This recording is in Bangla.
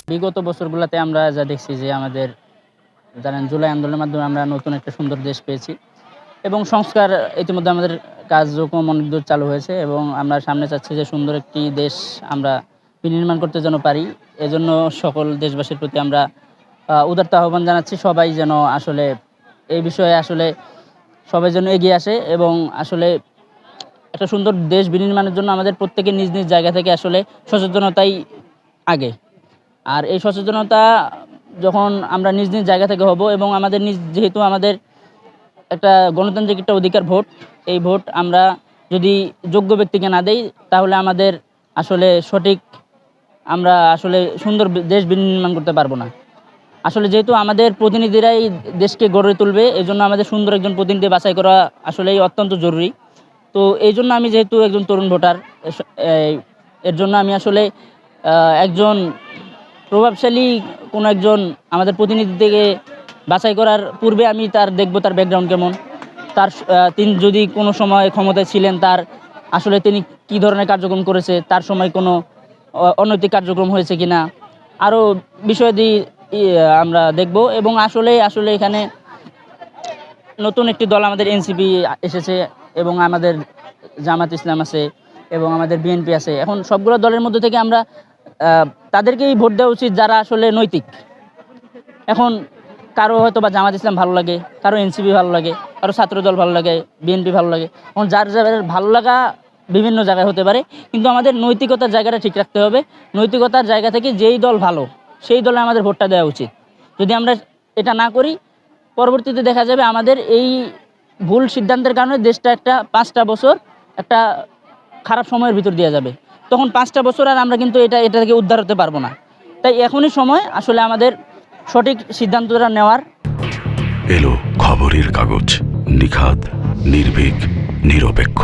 বিগত বছরগুলোতে আমরা যা দেখছি যে আমাদের জানেন জুলাই আন্দোলনের মাধ্যমে আমরা নতুন একটা সুন্দর দেশ পেয়েছি এবং সংস্কার ইতিমধ্যে আমাদের কার্যক্রম অনেক দূর চালু হয়েছে এবং আমরা সামনে চাচ্ছি যে সুন্দর একটি দেশ আমরা বিনির্মাণ করতে যেন পারি। এজন্য সকল দেশবাসীর প্রতি আমরা উদারতা আহ্বান জানাচ্ছি। সবাই যেন আসলে এই বিষয়ে আসলে সবাই যেন এগিয়ে আসে এবং আসলে একটা সুন্দর দেশ বিনির্মাণের জন্য আমাদের প্রত্যেকের নিজ নিজ জায়গা থেকে আসলে সচেতনতাই আগে। আর এই সচেতনতা যখন আমরা নিজ নিজ জায়গা থেকে হব এবং আমাদের যেহেতু আমাদের একটা গণতান্ত্রিক একটা অধিকার ভোট, এই ভোট আমরা যদি যোগ্য ব্যক্তিকে না দেই তাহলে আমাদের আসলে সঠিক আমরা আসলে সুন্দর দেশ বিনির্মাণ করতে পারবো না। আসলে যেহেতু আমাদের প্রতিনিধিরাই দেশকে গড়ে তুলবে, এজন্য আমাদের সুন্দর একজন প্রতিনিধি বাছাই করা আসলেই অত্যন্ত জরুরি। তো এই জন্য আমি যেহেতু একজন তরুণ ভোটার, এর জন্য আমি আসলে একজন প্রভাবশালী কোনো একজন আমাদের প্রতিনিধি থেকে বাছাই করার পূর্বে আমি দেখব তার ব্যাকগ্রাউন্ড কেমন, তিনি যদি কোনো সময় ক্ষমতায় ছিলেন, তার আসলে তিনি কী ধরনের কার্যক্রম করেছে, তার সময় কোনো অনৈতিক কার্যক্রম হয়েছে কিনা, আরও বিষয়াদি আমরা দেখব। এবং আসলে এখানে নতুন একটি দল আমাদের এনসিপি এসেছে এবং আমাদের জামাত ইসলাম আছে এবং আমাদের বিএনপি আছে। এখন সবগুলো দলের মধ্যে থেকে আমরা তাদেরকেই ভোট দেওয়া উচিত যারা আসলে নৈতিক। এখন কারো হয়তো বা জামাত ইসলাম ভালো লাগে, কারো এনসিপি ভালো লাগে, কারো ছাত্রদল ভালো লাগে, বিএনপি ভালো লাগে। এখন যার ভালো লাগা বিভিন্ন জায়গায় হতে পারে, কিন্তু আমাদের নৈতিকতার জায়গাটা ঠিক রাখতে হবে। নৈতিকতার জায়গা থেকে যেই দল ভালো সেই দলে আমাদের ভোটটা দেওয়া উচিত। যদি আমরা এটা না করি, পরবর্তীতে দেখা যাবে আমাদের এই ভুল সিদ্ধান্তের কারণে দেশটা 5টা বছর একটা খারাপ সময়ের ভিতর দিয়ে যাবে। তখন 5টা বছর আর আমরা কিন্তু এটা থেকে উদ্ধার হতে পারবো না। তাই এখনই সময় আসলে আমাদের সঠিক সিদ্ধান্তটা নেওয়ার। এলো খবরের কাগজ, নিখাত, নির্ভীক, নিরপেক্ষ।